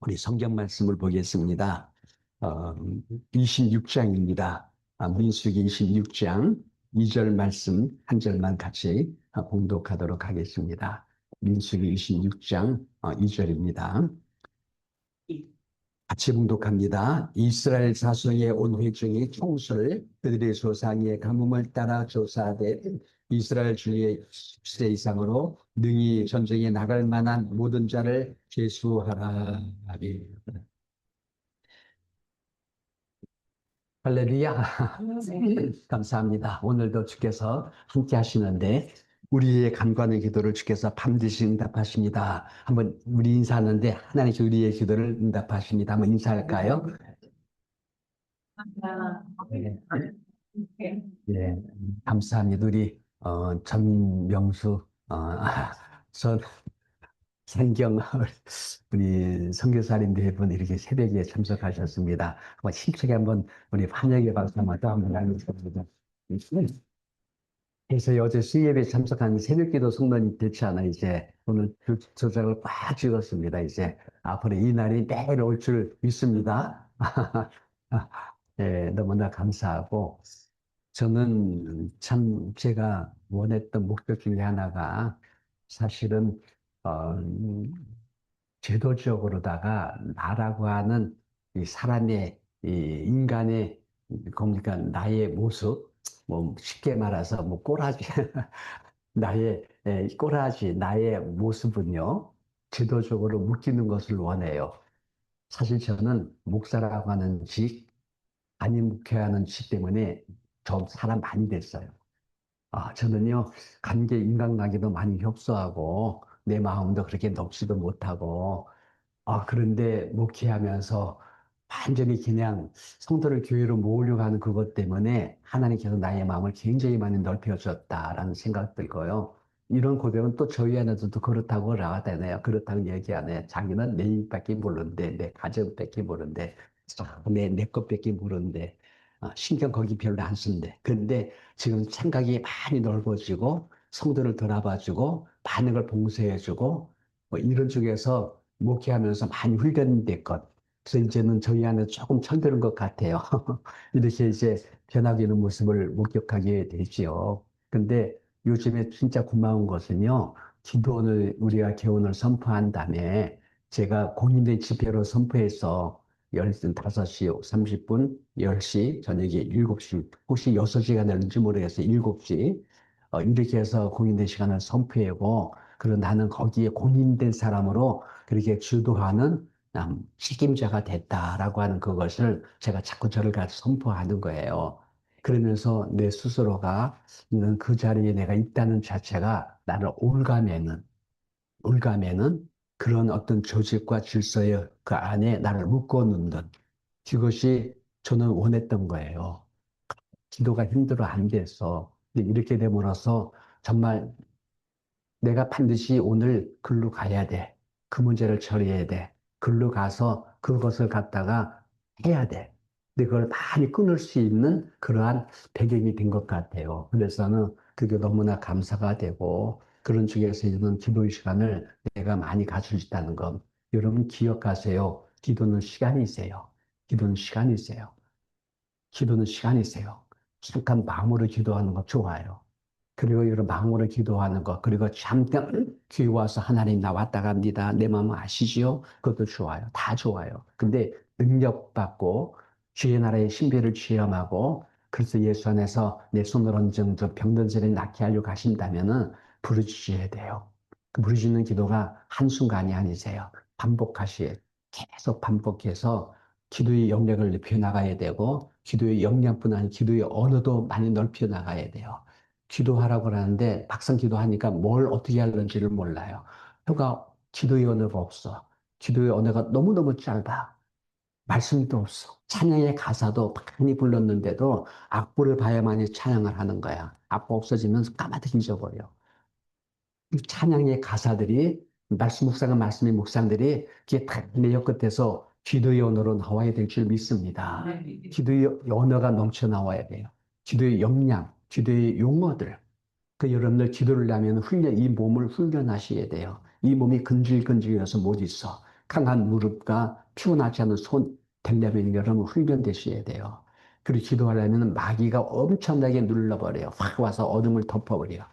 우리 성경 말씀을 보겠습니다. 어, 26장입니다. 민수기 26장 2절 말씀 한 절만 같이 봉독하도록 하겠습니다. 민수기 26장 2절입니다. 같이 봉독합니다. 이스라엘 자손의 온 회중이 총수를 그들의 조상의 가뭄을 따라 조사하되 이스라엘 중에 10세 이상으로 능히 전쟁에 나갈 만한 모든 자를 제수하라. 아멘. 할렐루야. 감사합니다. 오늘도 주께서 함께 하시는데 우리의 간구하는 기도를 주께서 반드시 응답하십니다. 한번 우리 인사하는데 하나님께 우리의 기도를 응답하십니다. 한번 인사할까요? 네. 네, 감사합니다. 우리 전명수 전 san경 우리 선교사님 네 분 이렇게 새벽에 참석하셨습니다. 한번 힘차게 한번 우리 환영의 박수 한번 또 한번 나누겠습니다. 그래서 어제 수요예배 참석한 새벽기도 성도님 됐지 않아 이제 오늘 조작을 꽉 찍었습니다. 이제 앞으로 이 날이 매일 올 줄 믿습니다. 네, 너무나 감사하고 저는 참 제가 원했던 목표 중에 하나가 사실은 어, 제도적으로다가 나라고 하는 이 사람의 이 인간의 그러니까 나의 모습 뭐 쉽게 말해서 뭐 꼬라지 나의 꼬라지 나의 모습은요 제도적으로 묶이는 것을 원해요. 사실 저는 목사라고 하는 직 아니 목회하는 직 때문에 좀 사람 많이 됐어요. 저는요, 인간관계도 많이 협소하고, 내 마음도 그렇게 넓지도 못하고, 그런데 목회하면서 완전히 그냥 성도를 교회로 모으려고 하는 그것 때문에 하나님께서 나의 마음을 굉장히 많이 넓혀줬다라는 생각 들고요. 이런 고백은 또 저희 안에서도 그렇다고 나왔다네요. 그렇다고 얘기 안 해요. 자기는 내 입밖에 모르는데, 내 가정밖에 모르는데, 내 것밖에 모르는데, 신경 거기 별로 안 쓴대. 근데 지금 생각이 많이 넓어지고, 성도를 돌아봐주고, 많은 걸 봉사해주고, 뭐 이런 쪽에서 목회하면서 많이 훈련됐건, 그래서 이제는 저희 안에 조금 철드는 것 같아요. 이렇게 이제 변하게 되는 모습을 목격하게 되지요. 근데 요즘에 진짜 고마운 것은요, 기도원을, 우리가 개원을 선포한 다음에 제가 공인된 집회로 선포해서 5시 30분, 10시, 저녁에 7시, 혹시 6시가 되는지 모르겠어요. 7시. 이렇게 해서 공인된 시간을 선포하고, 그리고 나는 거기에 공인된 사람으로 그렇게 주도하는 책임자가 됐다라고 하는 그것을 제가 자꾸 저를 가서 선포하는 거예요. 그러면서 내 스스로가 있는 그 자리에 내가 있다는 자체가 나를 올가매는 그런 어떤 조직과 질서의 그 안에 나를 묶어놓는 그것이 저는 원했던 거예요. 기도가 힘들어 안 돼서. 근데 이렇게 됨으로써 정말 내가 반드시 오늘 글로 가야 돼. 그 문제를 처리해야 돼. 글로 가서 그것을 갖다가 해야 돼. 근데 그걸 많이 끊을 수 있는 그러한 배경이 된 것 같아요. 그래서는 그게 너무나 감사가 되고 그런 쪽에서 있는 기도의 시간을 내가 많이 가질 수 있다는 것. 여러분 기억하세요. 기도는 시간이세요. 기도는 시간이세요. 기도는 시간이세요. 잠깐 마음으로 기도하는 거 좋아요. 그리고 이런 마음으로 기도하는 것, 그리고 잠깐 귀에 와서 하나님 나 왔다 갑니다. 내 마음 아시지요? 그것도 좋아요. 다 좋아요. 근데 능력받고 주의 나라의 신비를 체험하고 그래서 예수 안에서 내 손을 얹은 저 병든 자를 낫게 하려고 하신다면은 부르짖어야 돼요. 그 부르짖는 기도가 한순간이 아니세요. 반복하시 계속 반복해서 기도의 영역을 넓혀 나가야 되고 기도의 역량뿐 아니라 기도의 언어도 많이 넓혀 나가야 돼요. 기도하라고 하는데 막상 기도하니까 뭘 어떻게 하는지를 몰라요. 그러니까 기도의 언어가 없어. 기도의 언어가 너무너무 짧아. 말씀도 없어. 찬양의 가사도 많이 불렀는데도 악보를 봐야만이 찬양을 하는 거야. 악보 없어지면 까마득히 잊어버려. 이 찬양의 가사들이 말씀 묵상한 말씀의 묵상들이 그게 다 내역 끝에서 기도의 언어로 나와야 될 줄 믿습니다. 기도의 언어가 넘쳐 나와야 돼요. 기도의 역량, 기도의 용어들. 그 여러분들 기도를 하면 이 몸을 훈련하셔야 돼요. 이 몸이 근질근질해서 못 있어. 강한 무릎과 피곤하지 않은 손 되려면 여러분 훈련되셔야 돼요. 그리고 기도하려면 마귀가 엄청나게 눌러버려요. 확 와서 어둠을 덮어버려요.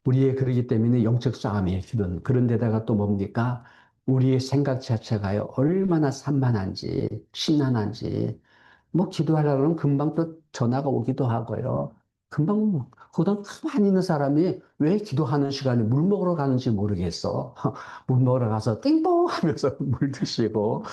우리의 그러기 때문에 영적 싸움이에요, 기도는. 그런데다가 또 뭡니까? 우리의 생각 자체가요, 얼마나 산만한지, 심란한지, 뭐 기도하려고 하면 금방 또 전화가 오기도 하고요. 금방, 그다음 가만히 있는 사람이 왜 기도하는 시간에 물 먹으러 가는지 모르겠어. 물 먹으러 가서 띵동 하면서 물 드시고,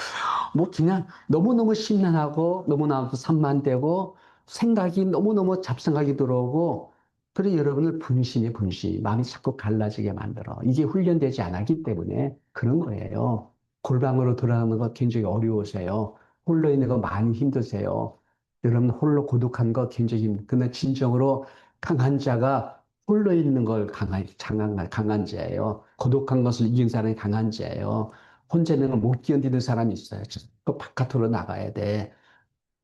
뭐 그냥 너무너무 심란하고 너무나도 산만되고 생각이 너무너무 잡생각이 들어오고 그래 여러분을 분심에 분심, 마음이 자꾸 갈라지게 만들어. 이게 훈련되지 않았기 때문에 그런 거예요. 골방으로 들어가는 거 굉장히 어려우세요. 홀로 있는 거 많이 힘드세요. 여러분 홀로 고독한 거 굉장히 근데 진정으로 강한 자가 홀로 있는 걸 강한 자예요. 고독한 것을 이긴 사람이 강한 자예요. 혼자 있는 걸 못 견디는 사람이 있어요. 그 바깥으로 나가야 돼.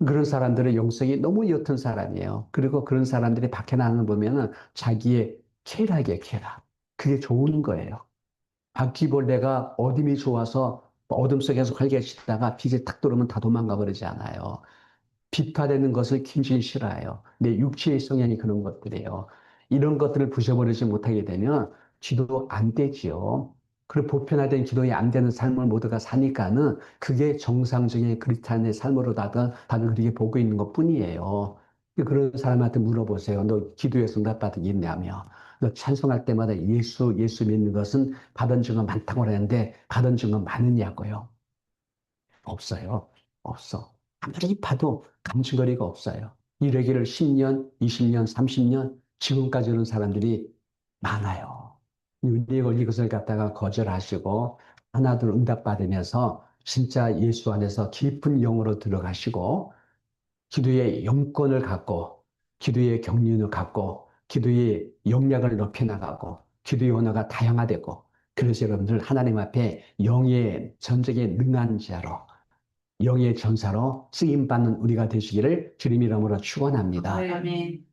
그런 사람들의 영성이 너무 옅은 사람이에요. 그리고 그런 사람들이 밖에 나가는 거 보면은 자기의 쾌락이에요, 쾌락. 그게 좋은 거예요. 바퀴벌레가 어둠이 좋아서 어둠 속에서 활개치다가 빛이 탁 들어오면 다 도망가 버리지 않아요. 비파되는 것을 굉장히 싫어해요. 내 육체의 성향이 그런 것들이에요. 이런 것들을 부셔버리지 못하게 되면 기도 안 되지요. 그리고 보편화된 기도에 안 되는 삶을 모두가 사니까는 그게 정상적인 그리스도인의 삶으로 다들 그렇게 보고 있는 것 뿐이에요. 그런 사람한테 물어보세요. 너 기도에서 응답받았겠냐며. 너 찬송할 때마다 예수, 예수 믿는 것은 받은 증거 많다고 그러는데 받은 증거 많으냐고요. 없어요. 없어. 아무리 봐도 감춘거리가 없어요. 이러기를 10년, 20년, 30년 지금까지 오는 사람들이 많아요. 윤리에 걸린 것을 갖다가 거절하시고 하나둘 응답받으면서 진짜 예수 안에서 깊은 영으로 들어가시고 기도의 영권을 갖고 기도의 경륜을 갖고 기도의 역량을 높여나가고 기도의 언어가 다양화되고 그래서 여러분들 하나님 앞에 영의 전적에 능한 자로 영의 전사로 쓰임받는 우리가 되시기를 주님 이름으로 축원합니다. 아멘.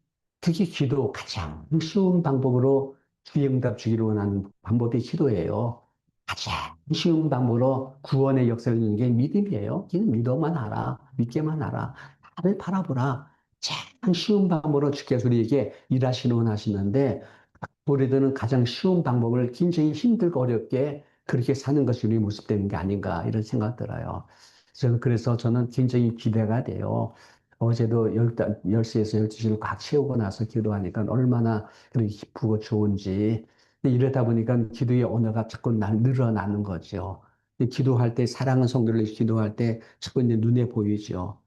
특히 기도 가장 쉬운 방법으로 주의 응답 주기를 원하는 방법이 기도예요. 가장 쉬운 방법으로 구원의 역사를 이루는 게 믿음이에요. 그냥 믿어만 하라. 믿게만 하라. 나를 바라보라. 가장 쉬운 방법으로 주께서 우리에게 일하시는 원하시는데 우리들은 가장 쉬운 방법을 굉장히 힘들고 어렵게 그렇게 사는 것이 우리 모습 되는 게 아닌가 이런 생각 들어요. 그래서 저는 굉장히 기대가 돼요. 어제도 10시에서 12시를 꽉 채우고 나서 기도하니까 얼마나 그렇게 기쁘고 좋은지. 근데 이러다 보니까 기도의 언어가 자꾸 늘어나는 거죠. 기도할 때, 사랑하는 성도를 기도할 때 자꾸 이제 눈에 보이죠.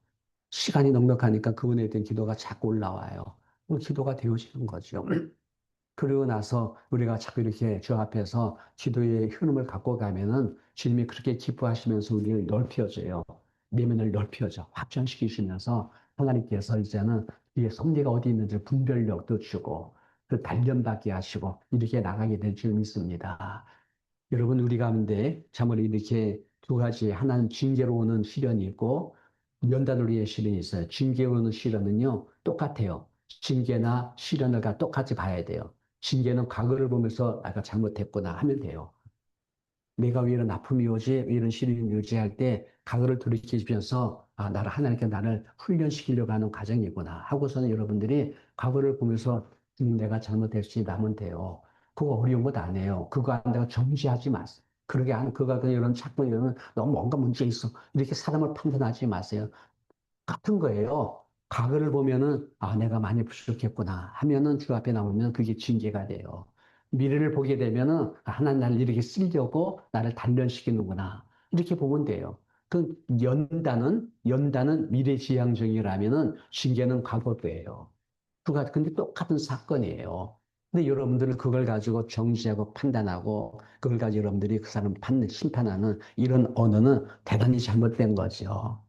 시간이 넉넉하니까 그분에 대한 기도가 자꾸 올라와요. 기도가 되어지는 거죠. 그러고 나서 우리가 자꾸 이렇게 주 앞에서 기도의 흐름을 갖고 가면은 주님이 그렇게 기뻐하시면서 우리를 넓혀줘요. 내면을 넓혀줘. 확장시키시면서 하나님께서 이제는 이 섭리가 어디 있는지 분별력도 주고 그 단련받게 하시고 이렇게 나가게 될 줄 믿습니다. 여러분, 우리 가운데 참으로 이렇게 두 가지, 하나는 징계로 오는 시련이 있고, 연단을 위해 시련이 있어요. 징계로 오는 시련은요, 똑같아요. 징계나 시련을 다 똑같이 봐야 돼요. 징계는 과거를 보면서 내가 잘못했구나 하면 돼요. 내가 왜 이런 아픔이 오지, 왜 이런 시련이 오지 할 때, 과거를 돌이키면서, 아, 하나님께 나를 훈련시키려고 하는 과정이구나 하고서는 여러분들이 과거를 보면서, 내가 잘못했지, 나면 돼요. 그거 어려운 것 아니에요. 그거 한다고 정지하지 마세요. 그러게 하는, 그거 같은 이런 착각 이러면 너무 뭔가 문제 있어. 이렇게 사람을 판단하지 마세요. 같은 거예요. 과거를 보면은, 아, 내가 많이 부족했구나 하면은 주 앞에 나오면 그게 징계가 돼요. 미래를 보게 되면은, 아, 하나님 나를 이렇게 쓰려고 나를 단련시키는구나. 이렇게 보면 돼요. 그 연단은 미래지향적이라면은 징계는 과거예요. 근데 똑같은 사건이에요. 근데 여러분들은 그걸 가지고 정지하고 판단하고 그걸 가지고 여러분들이 그 사람 심판하는 이런 언어는 대단히 잘못된 거죠.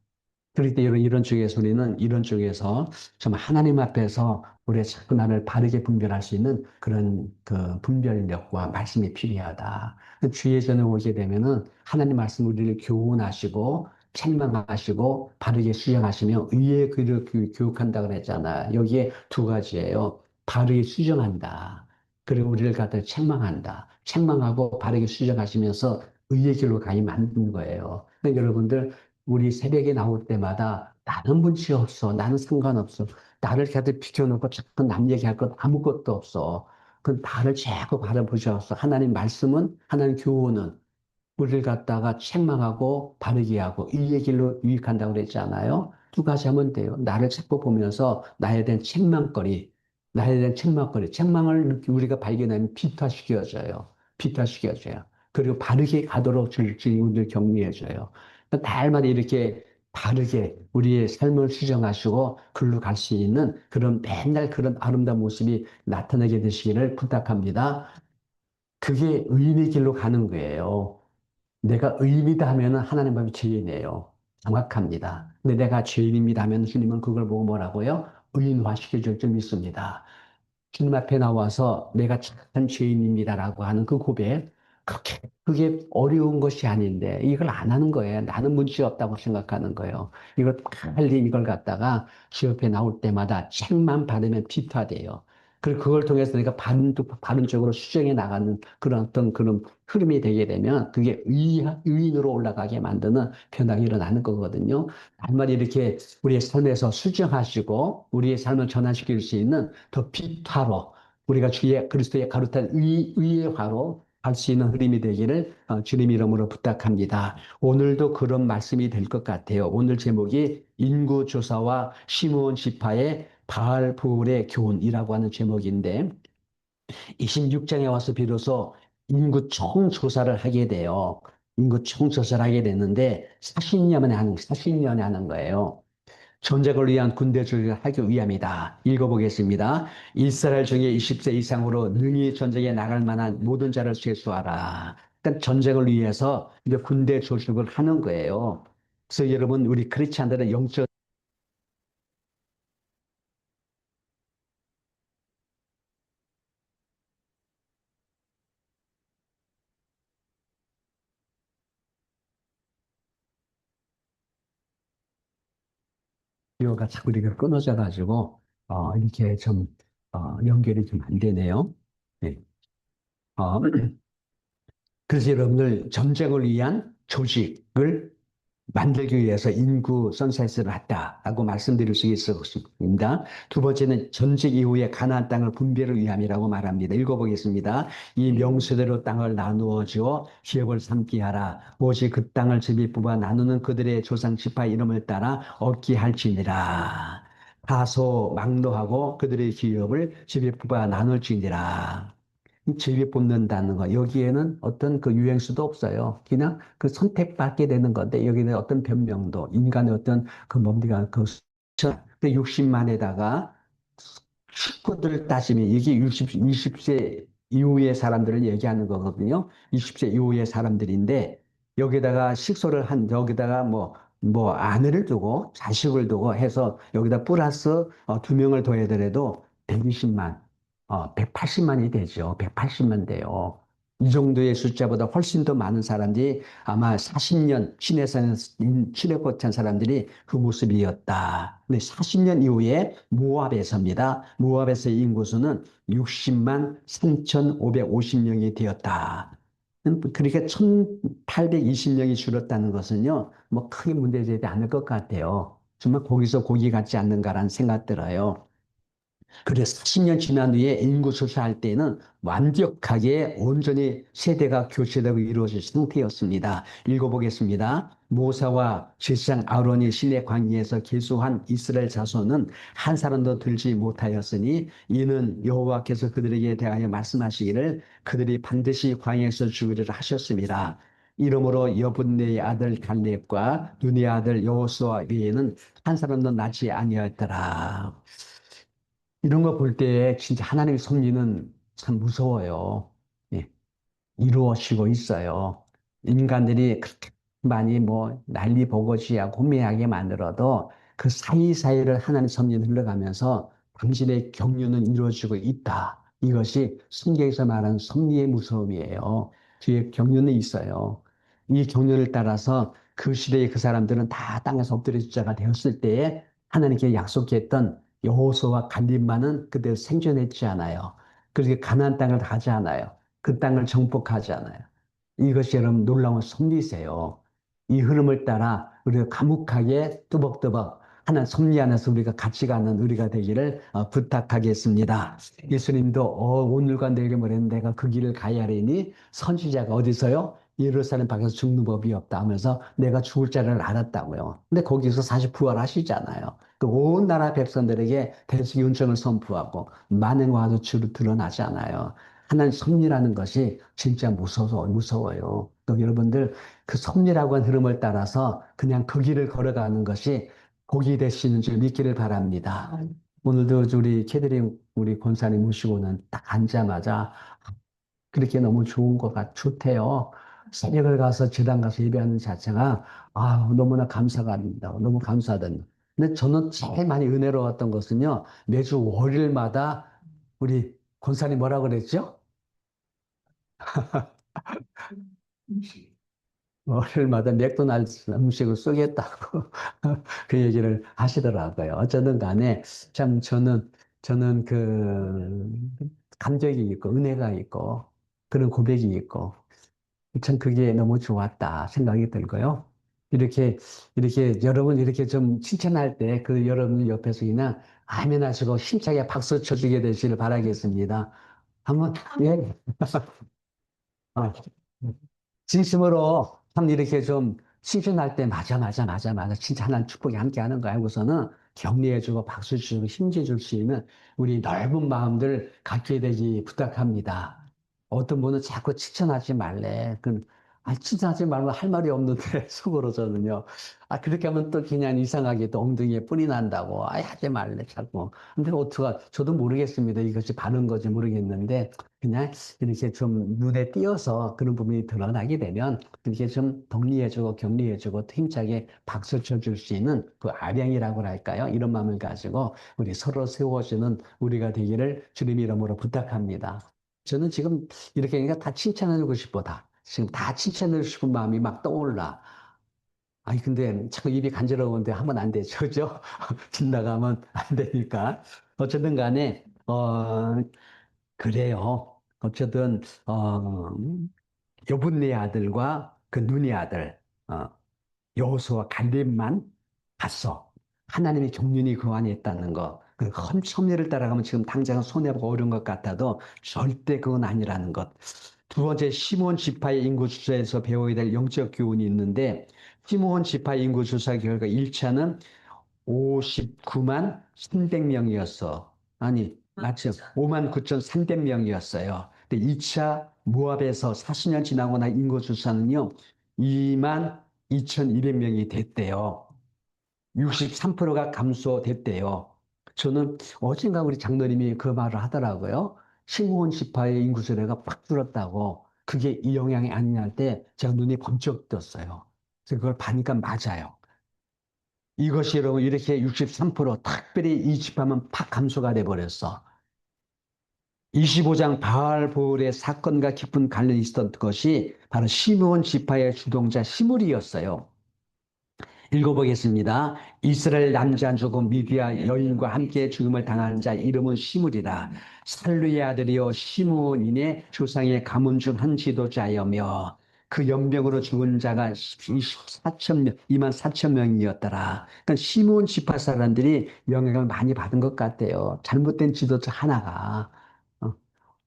그럴 때 이런 쪽에서 우리는 이런 쪽에서 좀 하나님 앞에서 우리의 자꾸 나를 바르게 분별할 수 있는 그런 그 분별력과 말씀이 필요하다. 주의 전에 오게 되면은 하나님 말씀 우리를 교훈하시고 책망하시고 바르게 수정하시며 의의 길을 교육한다 그랬잖아. 여기에 두 가지예요. 바르게 수정한다. 그리고 우리를 갖다 책망한다. 책망하고 바르게 수정하시면서 의의 길로 가게 만든 거예요. 그러니까 여러분들, 우리 새벽에 나올 때마다 나는 문제 없어. 나는 상관없어. 나를 곁에 비켜놓고 자꾸 남 얘기할 것 아무것도 없어. 그 나를 자꾸 바라보셔서 하나님 말씀은, 하나님 교훈은 우리를 갖다가 책망하고 바르게 하고 의의 길로 유익한다고 그랬잖아요. 두 가지 하면 돼요. 나를 자꾸 보면서 나에 대한 책망거리, 나에 대한 책망거리, 책망을 우리가 발견하면 비타시켜져요. 비타시켜져요. 그리고 바르게 가도록 주님을 격려해줘요. 달마다 이렇게 바르게 우리의 삶을 수정하시고 글로 갈 수 있는 그런 맨날 그런 아름다운 모습이 나타나게 되시기를 부탁합니다. 그게 의인의 길로 가는 거예요. 내가 의인이다 하면 하나님 앞에 죄인이에요. 정확합니다. 근데 내가 죄인입니다 하면 주님은 그걸 보고 뭐라고요? 의인화 시켜줄 줄 믿습니다. 주님 앞에 나와서 내가 착한 죄인입니다라고 하는 그 고백, 그게 어려운 것이 아닌데 이걸 안 하는 거예요. 나는 문제 없다고 생각하는 거예요. 이걸 빨리 이걸 갖다가 주 옆에 나올 때마다 책만 받으면 비타돼요. 그리고 그걸 통해서 내가 바른 쪽으로 수정해 나가는 그런 어떤 그런 흐름이 되게 되면 그게 의인으로 올라가게 만드는 변화가 일어나는 거거든요. 한마디 이렇게 우리의 삶에서 수정하시고 우리의 삶을 전환시킬 수 있는 더 빛화로 우리가 주의 그리스도의 가루탄 의의 화로 갈 수 있는 흐름이 되기를 주님 이름으로 부탁합니다. 오늘도 그런 말씀이 될 것 같아요. 오늘 제목이 인구조사와 시므온 지파의 바알부울의 교훈이라고 하는 제목인데 26장에 와서 비로소 인구총 조사를 하게 돼요. 인구총 조사를 하게 되는데 40년에 하는 거예요. 전쟁을 위한 군대 조직을 하기 위함이다. 읽어보겠습니다. 이스라엘 중에 20세 이상으로 능히 전쟁에 나갈 만한 모든 자를 세수하라. 그러니까 전쟁을 위해서 이제 군대 조직을 하는 거예요. 그래서 여러분, 우리 크리스찬들은 영적 기호가 자꾸 이렇게 끊어져 가지고 이렇게 좀 연결이 좀 안 되네요. 네. 어, 그래서 여러분들 전쟁을 위한 조직을 만들기 위해서 인구 선센스를 했다라고 말씀드릴 수 있습니다. 두 번째는 전쟁 이후에 가나안 땅을 분배를 위함이라고 말합니다. 읽어보겠습니다. 이 명수대로 땅을 나누어 주어 기업을 삼게 하라. 오직 그 땅을 집이 뽑아 나누는 그들의 조상 지파 이름을 따라 얻게 할지니라. 다소 막노하고 그들의 기업을 집에 뽑아 나눌지니라. 제비 뽑는다는 거 여기에는 어떤 그 유행수도 없어요. 그냥 그 선택받게 되는 건데 여기는 어떤 변명도 인간의 어떤 그 뭡니까 그 60만에다가 식구들 따지면 이게 20세 이후의 사람들을 얘기하는 거거든요. 20세 이후의 사람들인데 여기다가 식소를 한 여기다가 뭐 아내를 두고 자식을 두고 해서 여기다 플러스 두 명을 더해더라도 120만 180만이 되죠. 180만 돼요. 이 정도의 숫자보다 훨씬 더 많은 사람들이 아마 40년 신에 꽂힌 사람들이 그 모습이었다. 근데 40년 이후에 모압에서입니다. 모압에서의 인구수는 60만 3,550명이 되었다. 그러니까 1,820명이 줄었다는 것은요, 뭐 크게 문제되지 않을 것 같아요. 정말 거기서 고기 같지 않는가라는 생각 들어요. 그래서 40년 지난 후에 인구 조사할 때는 완벽하게 온전히 세대가 교체되고 이루어질 상태였습니다. 읽어보겠습니다. 모세와 제사장 아론이 실내 광야에서 계수한 이스라엘 자손은 한 사람도 들지 못하였으니 이는 여호와께서 그들에게 대하여 말씀하시기를 그들이 반드시 광야에서 죽으리라 하셨습니다. 이러므로 여분네의 아들 갈렙과 눈의 아들 여호수아 외에는 한 사람도 낳지 아니하였더라. 이런 거 볼 때 진짜 하나님의 섭리는 참 무서워요. 예, 이루어지고 있어요. 인간들이 그렇게 많이 난리 버거지하고 혼미하게 만들어도 그 사이사이를 하나님의 섭리는 흘러가면서 당신의 경륜은 이루어지고 있다. 이것이 성경에서 말하는 섭리의 무서움이에요. 뒤에 경륜이 있어요. 이 경륜을 따라서 그 시대의 그 사람들은 다 땅에서 엎드려 주자가 되었을 때에 하나님께 약속했던 여호수아와 갈렙만은 그대로 생존했지 않아요. 그렇게 가나안 땅을 가지 않아요. 그 땅을 정복하지 않아요. 이것이 여러분 놀라운 섭리세요. 이 흐름을 따라 우리가 감옥하게 뚜벅뚜벅 하는 섭리 안에서 우리가 같이 가는 우리가 되기를 부탁하겠습니다. 예수님도 오늘과 내일 모레는 내가 그 길을 가야 하리니 선지자가 어디서요? 예루살렘 밖에서 죽는 법이 없다 하면서 내가 죽을 자를 알았다고요. 근데 거기서 사실 부활하시잖아요. 그 온 나라 백성들에게 대속 윤정을 선포하고 만행과 아주추로 드러나지 않아요. 하나님 섭리라는 것이 진짜 무서워요. 또 여러분들 그 섭리라고 하는 흐름을 따라서 그냥 그 길을 걸어가는 것이 복이 되시는 줄 믿기를 바랍니다. 오늘도 우리 캐드링 우리 권사님 모시고는 딱 앉자마자 그렇게 너무 좋대요. 새벽을 가서 제단 가서 예배하는 자체가 너무나 감사가 됩니다. 너무 감사하던. 근데 저는 제일 많이 은혜로웠던 것은요. 매주 월요일마다 우리 권사님 뭐라 그랬죠? 월요일마다 맥도날드 음식을 쏘겠다고 그 얘기를 하시더라고요. 어쩌든 간에 참 저는 그 감격이 있고 은혜가 있고 그런 고백이 있고 참 그게 너무 좋았다 생각이 들고요. 이렇게 여러분 이렇게 좀 칭찬할 때 그 여러분 옆에서 그냥 아멘 하시고 힘차게 박수 쳐주게 되시길 바라겠습니다. 한번, 예. 아, 진심으로 참 이렇게 좀 칭찬할 때 맞아. 진짜 하나님 축복이 함께 하는 거 알고서는 격려해주고 박수 주고 힘줘 줄 수 있는 우리 넓은 마음들 갖게 되기 부탁합니다. 어떤 분은 자꾸 칭찬하지 말래. 칭찬하지 말면 할 말이 없는데 속으로 저는요. 그렇게 하면 또 그냥 이상하게 또 엉덩이에 뿔이 난다고. 하지 말래 자꾸. 근데 어떡하, 저도 모르겠습니다. 이것이 바른 건지 모르겠는데 그냥 이렇게 좀 눈에 띄어서 그런 부분이 드러나게 되면 이렇게 좀 격려해주고 격려해주고 힘차게 박수 쳐줄 수 있는 그 아량이라고 할까요? 이런 마음을 가지고 우리 서로 세워주는 우리가 되기를 주님 이름으로 부탁합니다. 저는 지금 이렇게 하니까 다 칭찬해주고 싶어, 다. 지금 다 칭찬해주고 싶은 마음이 막 떠올라. 근데 자꾸 입이 간지러운데 하면 안 되죠. 그죠? 빗나가면 안 되니까. 어쨌든 간에, 그래요. 어쨌든 여분네 아들과 그 눈의 아들 어, 여호수아 갈렙만 갔어. 하나님의 경륜이 그 안에 있다는 거. 그 섭리를 따라가면 지금 당장 손해보고 어려운 것 같아도 절대 그건 아니라는 것. 두 번째 시몬 지파의 인구 조사에서 배워야 될 영적 교훈이 있는데 시몬 지파의 인구 조사 결과 1차는 59만 300명이었어. 아니, 맞죠? 5만 9,300명이었어요. 근데 2차 모압에서 40년 지나고 나 인구조사는요, 2만 2,200명이 됐대요. 63%가 감소됐대요. 저는 어젠가 우리 장로님이 그 말을 하더라고요. 신고원 지파의 인구수가 팍 줄었다고. 그게 이 영향이 아니냐 할 때 제가 눈이 번쩍 떴어요. 그래서 그걸 보니까 맞아요. 이것이 여러분 이렇게 63% 특별히 이 집하면 팍 감소가 돼 버렸어. 25장 바알볼의 사건과 깊은 관련이 있었던 것이 바로 시므온 지파의 주동자 시므리였어요. 읽어보겠습니다. 이스라엘 남자 죽은 미디아 여인과 함께 죽음을 당한 자 이름은 시므리라. 살루의 아들이요 시므온인의 조상의 가문 중 한 지도자여며 그 연병으로 죽은 자가 2만 4천 명이었더라. 그러니까 시므온 지파 사람들이 영향을 많이 받은 것 같아요. 잘못된 지도자 하나가. 어,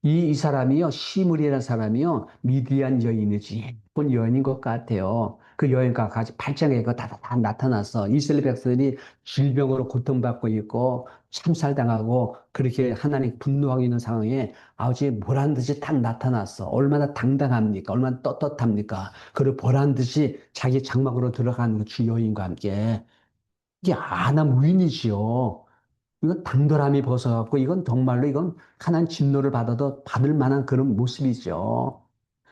이 사람이요, 시므리라는 사람이요, 미디안 여인이지. 예쁜 여인인 것 같아요. 그 여인과 같이 발장에 그 다 나타나서 이스라엘 백성들이 질병으로 고통받고 있고 참살당하고 그렇게 하나님 분노하고 있는 상황에 아버지 보란 듯이 딱 나타났어. 얼마나 당당합니까? 얼마나 떳떳합니까? 그리고 보란 듯이 자기 장막으로 들어가는 주 여인과 함께. 이게 아남 무인이지요. 이건 당돌함이 벗어갖고 이건 정말로 이건 하나님 진노를 받아도 받을 만한 그런 모습이죠.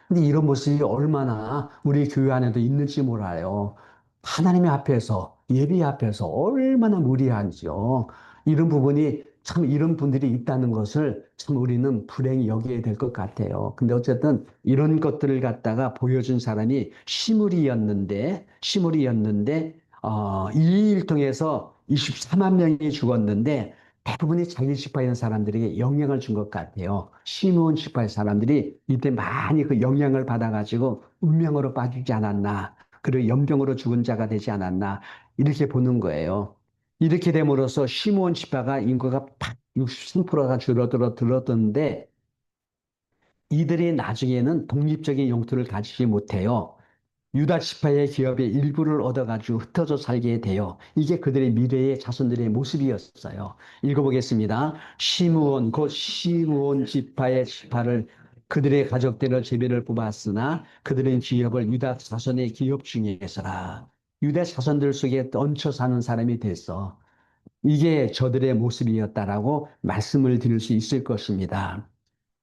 근데 이런 모습이 얼마나 우리 교회 안에도 있는지 몰라요. 하나님의 앞에서, 예배 앞에서 얼마나 무리한지요. 이런 부분이 참 이런 분들이 있다는 것을 참 우리는 불행히 여겨야 될 것 같아요. 근데 어쨌든 이런 것들을 갖다가 보여준 사람이 시므리였는데, 이 일 통해서 24만 명이 죽었는데 대부분이 자기 지파에 있는 사람들에게 영향을 준 것 같아요. 시므온 지파의 사람들이 이때 많이 그 영향을 받아가지고 운명으로 빠지지 않았나, 그리고 연병으로 죽은 자가 되지 않았나, 이렇게 보는 거예요. 이렇게 됨으로써 시므온 지파가 인구가 팍 63%가 들었던데, 이들이 나중에는 독립적인 영토를 가지지 못해요. 유다 지파의 기업의 일부를 얻어가지고 흩어져 살게 돼요. 이게 그들의 미래의 자손들의 모습이었어요. 읽어보겠습니다. 시므온 곧 시므온 지파의 지파를 그들의 가족들을 제비를 뽑았으나 그들은 기업을 유다 자손의 기업 중에서라. 유다 자손들 속에 얹혀 사는 사람이 됐어. 이게 저들의 모습이었다라고 말씀을 드릴 수 있을 것입니다.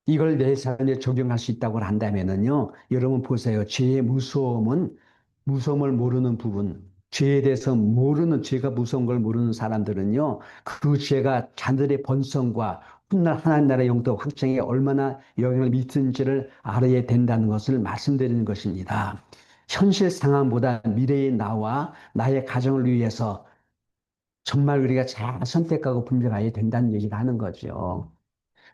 이걸 내 삶에 적용할 수 있다고 한다면은요, 여러분 보세요. 죄의 무서움을 모르는 부분, 죄에 대해서 죄가 무서운 걸 모르는 사람들은요, 그 죄가 자들의 번성과 훗날 하나님 나라의 영토 확장에 얼마나 영향을 미치는지를 알아야 된다는 것을 말씀드리는 것입니다. 현실 상황보다 미래의 나와 나의 가정을 위해서 정말 우리가 잘 선택하고 분별해야 된다는 얘기를 하는 거죠.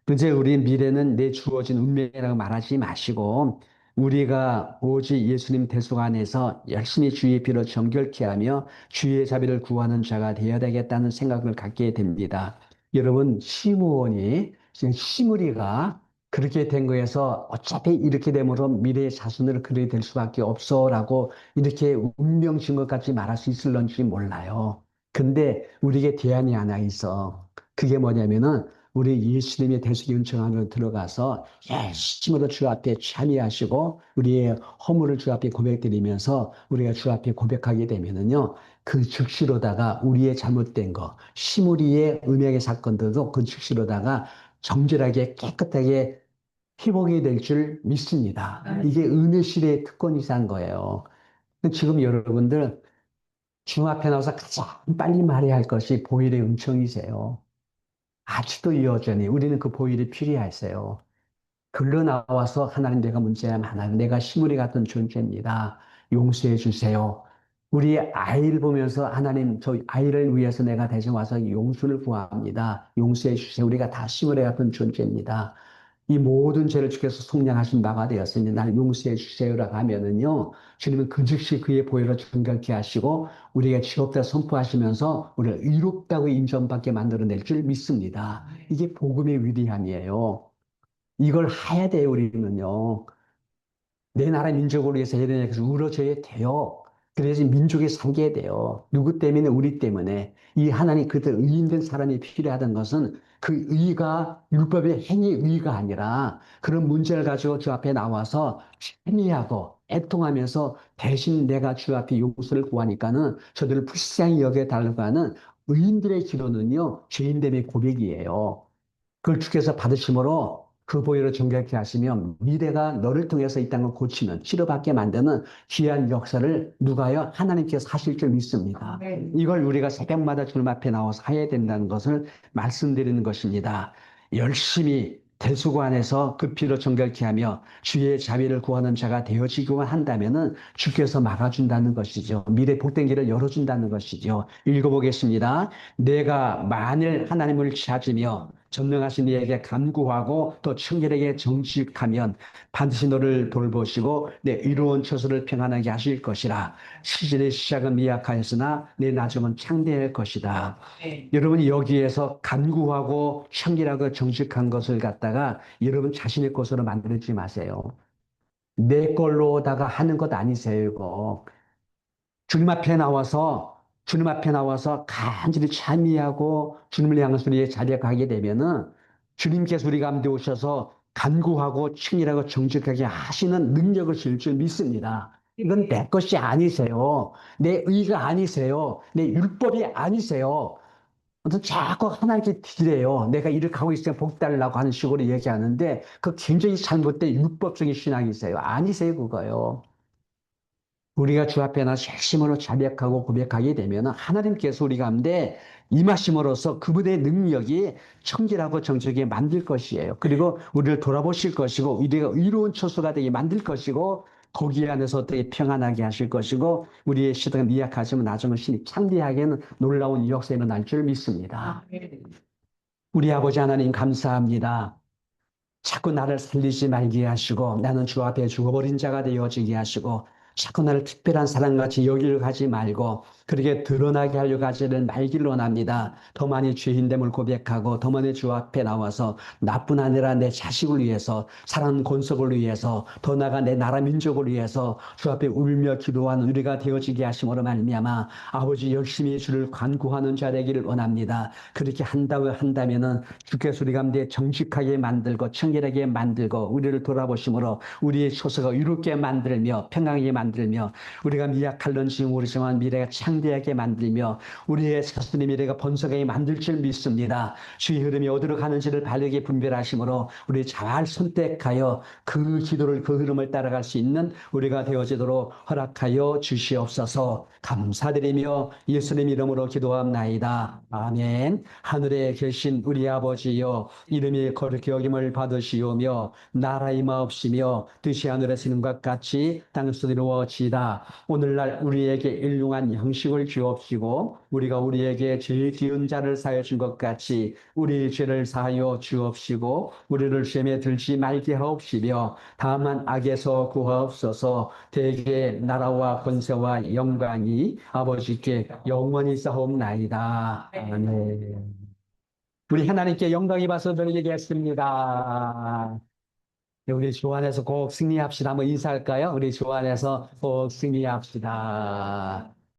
이제 우리 미래는 내 주어진 운명이라고 말하지 마시고 우리가 오직 예수님 대속 안에서 열심히 주의 피로 정결케 하며 주의 자비를 구하는 자가 되어야 되겠다는 생각을 갖게 됩니다. 여러분 시므온이 지금 시므리가 그렇게 된 거에서 어차피 이렇게 되므로 미래의 자손을 그렇게 될 수밖에 없어라고 이렇게 운명 진 것 같이 말할 수 있을런지 몰라요. 근데 우리에게 대안이 하나 있어. 그게 뭐냐면은 우리 예수님의 대속의 은총 안으로 들어가서 열심으로 주 앞에 참여하시고 우리의 허물을 주 앞에 고백드리면서 우리가 주 앞에 고백하게 되면은요, 그 즉시로다가 우리의 잘못된 거, 시무리의 음행의 사건들도 그 즉시로다가 정결하게 깨끗하게 회복이 될 줄 믿습니다. 이게 은혜 시대의 특권이산 거예요. 지금 여러분들 주 앞에 나와서 가장 빨리 말해야 할 것이 보혈의 은총이세요. 아직도 여전히 우리는 그 보혈이 필요했어요. 글로 나와서 하나님 내가 문제야 많아요. 내가 시무리 같은 존재입니다. 용서해 주세요. 우리 아이를 보면서 하나님 저 아이를 위해서 내가 대신 와서 용서를 구합니다. 용서해 주세요. 우리가 다 시무리 같은 존재입니다. 이 모든 죄를 주께서 속량하신 바가 되었으니 나를 용서해 주세요라고 하면은요, 주님은 그 즉시 그의 보혈로 정결케 하시고 우리가 지옥다 선포하시면서 우리를 의롭다고 인정받게 만들어낼 줄 믿습니다. 이게 복음의 위대함이에요. 이걸 해야 돼요, 우리는요. 내 나라 민족을 위해서 해야 되냐, 그래서 울어줘야 돼요. 그래야지 민족이 살게 돼요. 누구 때문에? 우리 때문에. 이 하나님 그들 의인된 사람이 필요하던 것은 그 의가 율법의 행위 의가 아니라 그런 문제를 가지고 주 앞에 나와서 참여하고 애통하면서 대신 내가 주 앞에 용서를 구하니까는 저들을 불쌍히 여겨달라고 하는 의인들의 기도는요, 죄인됨의 고백이에요. 그걸 주께서 받으심으로 그 보혈을 정결케 하시면 미래가 너를 통해서 이 땅을 고치는 치료받게 만드는 귀한 역사를 누가요? 하나님께서 하실 줄 믿습니다. 이걸 우리가 새벽마다 주님 앞에 나와서 해야 된다는 것을 말씀드리는 것입니다. 열심히 대수고 안에서 그 피로 정결케 하며 주의 자비를 구하는 자가 되어지기만 한다면은 주께서 막아준다는 것이죠. 미래 복된 길을 열어준다는 것이죠. 읽어보겠습니다. 내가 만일 하나님을 찾으며 전능하신 이에게 간구하고 또 청결하게 정직하면 반드시 너를 돌보시고 내 이로운 처소를 평안하게 하실 것이라. 시절의 시작은 미약하였으나 내 나중은 창대할 것이다. 여러분이 여기에서 간구하고 청결하고 정직한 것을 갖다가 여러분 자신의 것으로 만들지 마세요. 내 걸로다가 하는 것 아니세요, 이거. 주님 앞에 나와서 간절히 참여하고 주님을 향해서 우리의 자리에 가게 되면은 주님께서 우리 가운데 오셔서 간구하고 친일하고 정직하게 하시는 능력을 주실 줄 믿습니다. 이건 내 것이 아니세요. 내 의가 아니세요. 내 율법이 아니세요. 아무튼 자꾸 하나님께 드려요. 내가 이렇게 하고 있으면 복 달라고 하는 식으로 얘기하는데 그 굉장히 잘못된 율법적인 신앙이세요. 아니세요, 그거요. 우리가 주 앞에 나서 핵심으로 자백하고 고백하게 되면 하나님께서 우리 가운데 임하심으로써 그분의 능력이 청결하고 정직하게 만들 것이에요. 그리고 우리를 돌아보실 것이고 우리가 의로운 처소가 되게 만들 것이고 거기 안에서 어떻게 평안하게 하실 것이고 우리의 시대가 미약하지만 나중에 신이 창대하게는 놀라운 역사가 일어날 줄 믿습니다. 우리 아버지 하나님 감사합니다. 자꾸 나를 살리지 말게 하시고 나는 주 앞에 죽어버린 자가 되어지게 하시고 자꾸 나를 특별한 사람같이 여기려 가지 말고 그렇게 드러나게 하려고 하지는 말기를 원합니다. 더 많이 죄인됨을 고백하고 더 많이 주 앞에 나와서 나뿐 아니라 내 자식을 위해서 사람 권속을 위해서 더 나아가 내 나라 민족을 위해서 주 앞에 울며 기도하는 우리가 되어지게 하심으로 말미암아 아버지 열심히 주를 간구하는 자 되기를 원합니다. 그렇게 한다면은 주께서 우리 가운데 정직하게 만들고 청결하게 만들고 우리를 돌아보심으로 우리의 소서가 이롭게 만들며 평강하게 만들며 우리가 미약할런지 모르지만 미래가 창대하게 만들며 우리의 자신의 미래가 번성하게 만들 줄 믿습니다. 주의 흐름이 어디로 가는지를 바르게 분별하심으로 우리 잘 선택하여 그 기도를 그 흐름을 따라갈 수 있는 우리가 되어지도록 허락하여 주시옵소서. 감사드리며 예수님 이름으로 기도합나이다. 아멘. 하늘에 계신 우리 아버지여 이름이 거룩히 여김을 받으시오며 나라의 마옵시며 뜻이 하늘에서 있는 것 같이 땅에서도 이루어지이다. 오늘날 우리에게 일용한 양식을 주옵시고 우리가 우리에게 제일 기운 자를 사하여 준 것 같이 우리 죄를 사하여 주옵시고 우리를 시험에 들지 말게 하옵시며 다만 악에서 구하옵소서. 대개 나라와 권세와 영광이 아버지께 영원히 싸움나이다. 아멘. 우리 하나님께 영광이 봐서 드리겠습니다. 우리 주 안에서 꼭 승리합시다. 한번 인사할까요? 우리 주 안에서 꼭 승리합시다.